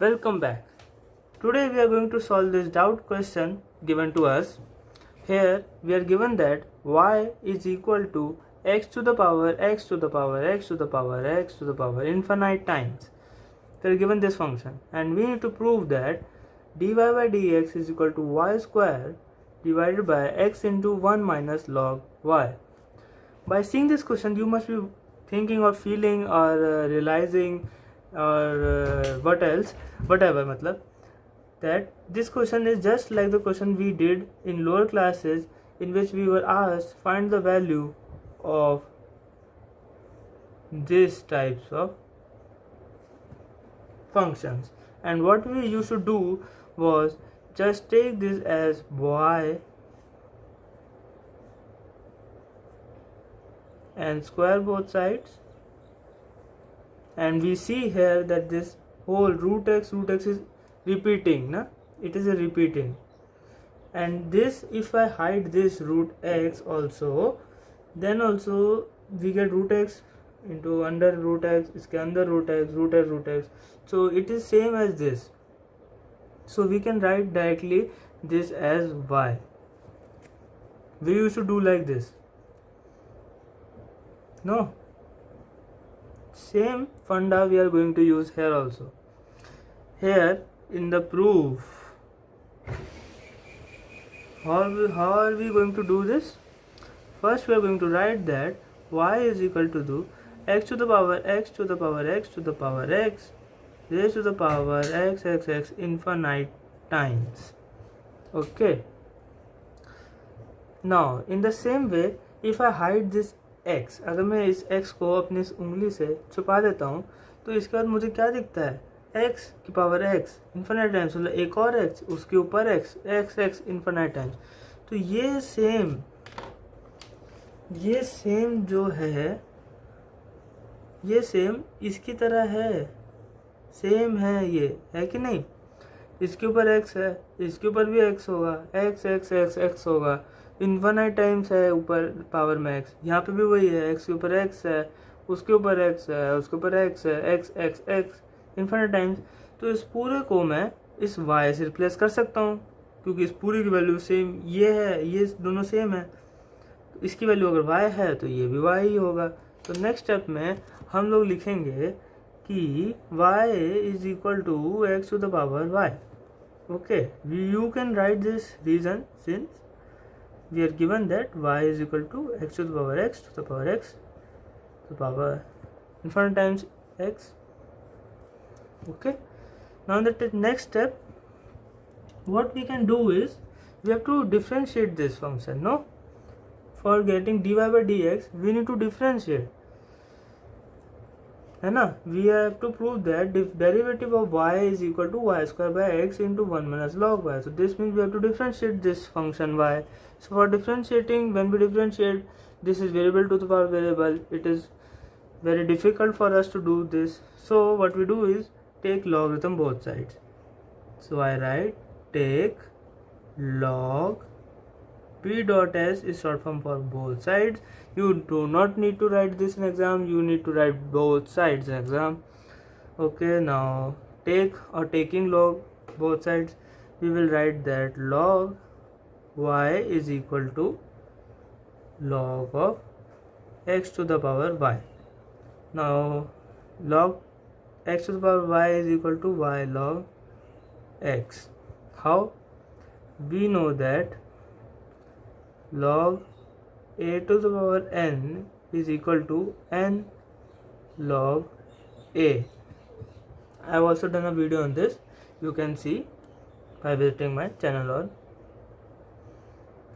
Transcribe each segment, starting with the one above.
Welcome back. Today we are going to solve this doubt question given to us. Here we are given that y is equal to x to the power x to the power x to the power x to the power infinite times. We are given this function and we need to prove that dy by dx is equal to y square divided by x into 1 minus log y. By seeing this question you must be thinking or feeling or realizing or whatever मतलब that this question is just like the question we did in lower classes, in which we were asked find the value of these types of functions, and what we used to do was just take this as y and square both sides, and we see here that this whole root x is repeating, it is a repeating, and this if I hide this root x also, then also we get root x into under root x, iske under root x, so it is same as this, so we can write directly this as y. We used to do like this, no, same funda we are going to use here also. Here in the proof, how are we going to do this? First we are going to write that y is equal to x to the power x to the power x to the power x raised to the power x infinite times. Okay. Now in the same way, if I hide this x, अगर मैं इस x को अपनी इस उंगली से छुपा देता हूँ तो इसके बाद मुझे क्या दिखता है, x की पावर x इन्फिनाइट टाइम्स, मतलब एक और x उसके ऊपर x इन्फिनाइट टाइम्स. तो ये सेम जो है ये सेम इसकी तरह है, सेम है, ये है कि नहीं. इसके ऊपर x है, इसके ऊपर भी x होगा, x होगा, इन्फिनाइट टाइम्स है ऊपर पावर में x, यहाँ पे भी वही है, x के ऊपर x है, उसके ऊपर x है, उसके ऊपर x है, x इन्फिनाइट टाइम्स. तो इस पूरे को मैं इस y से रिप्लेस कर सकता हूँ क्योंकि इस पूरी की वैल्यू सेम ये है, ये दोनों सेम है, तो इसकी वैल्यू अगर y है तो ये भी y ही होगा. तो नेक्स्ट स्टेप में हम लोग लिखेंगे कि y is equal to x to the power y. Okay, you can write this region since we are given that y is equal to x to the power x to the power x to the power infinite times x. Okay, now in the next step what we can do is we have to differentiate this function. No, for getting dy by dx we need to differentiate, है ना. We have to prove that derivative of y is equal to y square by x into 1 minus log y. So this means we have to differentiate this function y. So for differentiating, when we differentiate this is variable to the power variable, it is very difficult for us to do this. So what we do is take logarithm both sides. So I write take log p dot s is short form for both sides. You do not need to write this in exam, you need to write both sides in exam. Okay, now taking log both sides, we will write that log y is equal to log of x to the power y. Now log x to the power y is equal to y log x. How? We know that log a to the power n is equal to n log a. I have also done a video on this, you can see by visiting my channel, or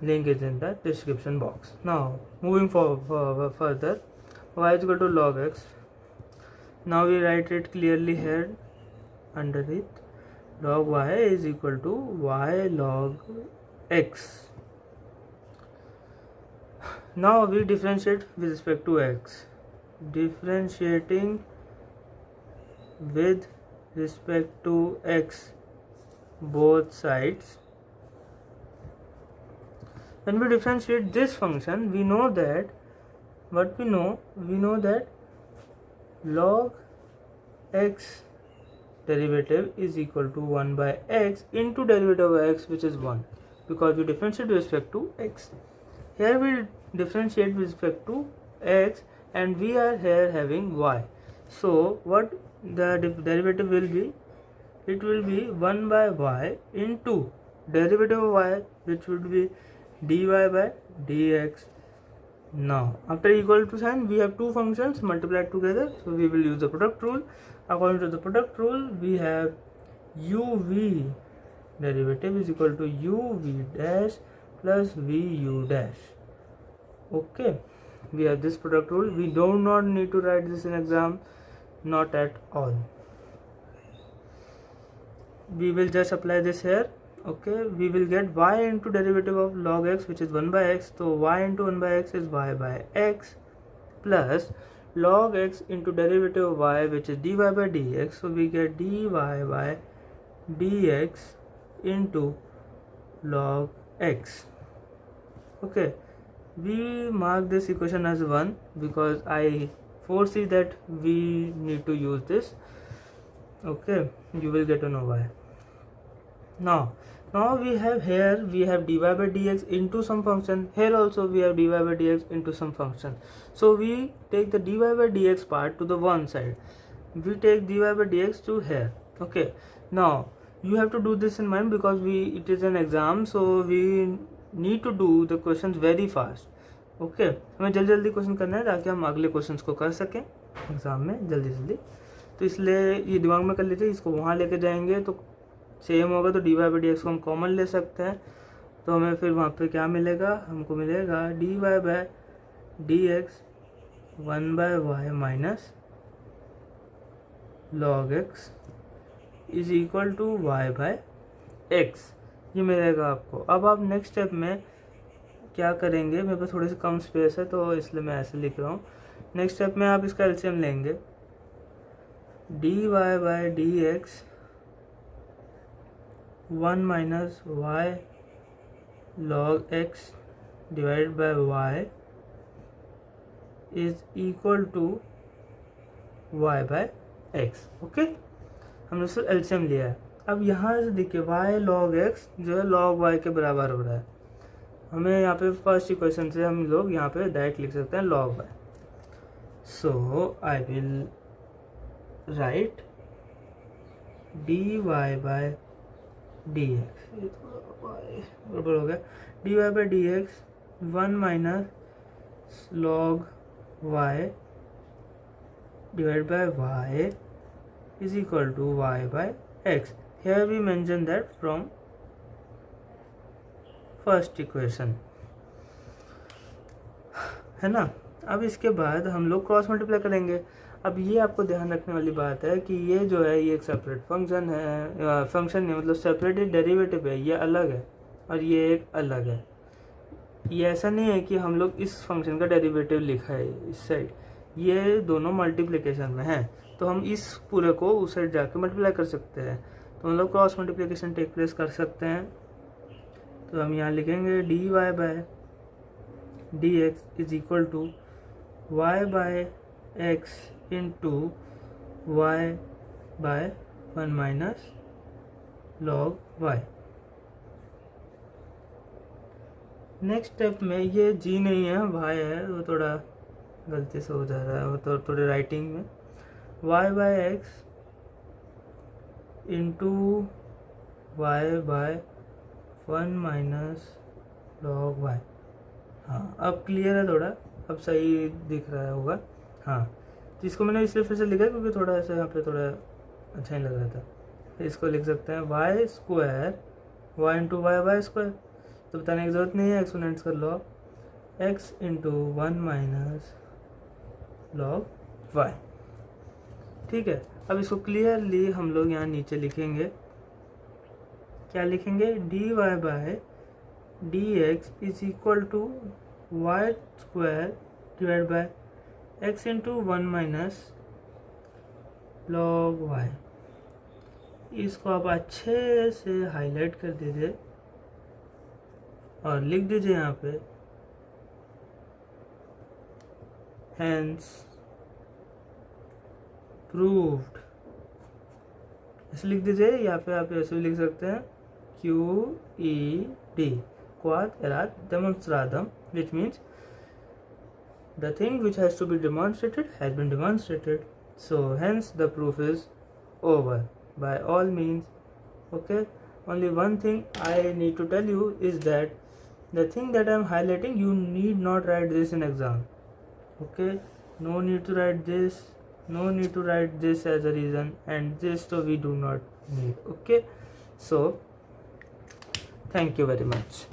link is in the description box. Now moving further, y is equal to log x. Now we write it clearly here underneath, log y is equal to y log x. Now we differentiate with respect to x. Differentiating with respect to x both sides. When we differentiate this function, we know that we know that log x derivative is equal to 1 by x into derivative of x, which is 1, because we differentiate with respect to x. Here we differentiate with respect to x and we are here having y. So what the derivative will be? It will be 1 by y into derivative of y, which would be dy by dx. Now after equal to sign, we have two functions multiplied together, so we will use the product rule. According to the product rule, we have uv derivative is equal to uv dash plus vu dash. Okay, we have this product rule. We do not need to write this in exam, not at all. We will just apply this here. Okay, we will get y into derivative of log x, which is 1 by x. So y into 1 by x is y by x, plus log x into derivative of y, which is dy by dx. So we get dy by dx into log x. Okay, we mark this equation as 1 because I foresee that we need to use this. Okay, you will get to know why. Now we have here, we have dy by dx into some function. Here also we have dy by dx into some function. So we take the dy by dx part to the one side. We take dy by dx to here. Okay, now you have to do this in mind because it is an exam, so we need to do the questions very fast. Okay, हमें जल्दी जल्दी question करना है ताकि हम अगले questions को कर सकें एग्जाम में जल्दी जल्दी. तो इसलिए ये दिमाग में कर लीजिए. इसको वहाँ लेके जाएंगे तो सेम होगा, तो d y by d x को हम कॉमन ले सकते हैं. तो हमें फिर वहाँ पे क्या मिलेगा? हमको मिलेगा d y by d x 1 by y minus log x is equal to y by x. ये मिलेगा आपको. अब आप नेक्स्ट स्टेप में क्या करेंगे? मेरे पास थोड़ी सी कम स्पेस है तो इसलिए मैं ऐसे लिख रहा हूँ. नेक्स्ट स्टेप में आप इसका एलसीएम लेंगे. D y by d x 1 minus y log x divide by y is equal to y by x. Okay, हमने सिर्फ एलसीएम लिया है. अब यहाँ से देखिए वाई लॉग एक्स जो है लॉग वाई के बराबर हो रहा है. हमें यहाँ पे फर्स्ट इक्वेशन से हम लोग यहाँ पे डायरेक्ट लिख सकते हैं log y. So I will write d y by d x. ये थोड़ा बराबर हो गया. D y by d x 1 minus log y divide by y is equal to y by x. Here we mention that from first equation, है ना. अब इसके बाद हम लोग क्रॉस मल्टीप्लाई करेंगे. अब ये आपको ध्यान रखने वाली बात है कि ये जो है ये एक सेपरेट फंक्शन है. फंक्शन नहीं मतलब सेपरेटेड डेरिवेटिव है. ये अलग है और ये एक अलग है. ये ऐसा नहीं है कि हम लोग इस फंक्शन का डेरिवेटिव लिखा है इस साइड. ये दोनों मल्टीप्लिकेशन में है तो हम इस पूरे को उस साइड जाके मल्टीप्लाई कर सकते हैं. तो हम लोग क्रॉस मल्टीप्लिकेशन टेक प्लेस कर सकते हैं. तो हम यहाँ लिखेंगे d y by d x is equal to y by x into y by 1 minus log y. Next step में ये जी नहीं है वाई है, वो थोड़ा गलती से हो जा रहा है वो तो थोड़े राइटिंग में. Y by x into y by 1 minus log y. हाँ अब क्लियर है, थोड़ा अब सही दिख रहा होगा. हाँ तो इसको मैंने इसलिए फिर से लिखा क्योंकि थोड़ा ऐसा यहाँ पे थोड़ा अच्छा ही लग रहा था. तो इसको लिख सकते हैं Y square Y into Y Y square. तो बताने की ज़रूरत नहीं है, एक्सपोनेंट्स कर लो. X into 1 minus log Y. ठीक है. अब इसको क्लियरली हम लोग यहाँ नीचे लिखेंगे. क्या लिखेंगे? D y by d x is equal to y square divide by x into 1 minus log y. इसको आप अच्छे से हाईलाइट कर दीजिए और लिख दीजिए यहाँ पे hence proved ऐसे लिख दीजिए, या फिर आप ऐसे भी लिख सकते हैं QED, quod erat demonstradum, which means the thing which has to be demonstrated has been demonstrated. So hence the proof is over by all means. Okay, only one thing I need to tell you is that the thing that I am highlighting, you need not write this in exam. Okay, no need to write this, no need to write this as a reason, and this so we do not need. Okay, so thank you very much.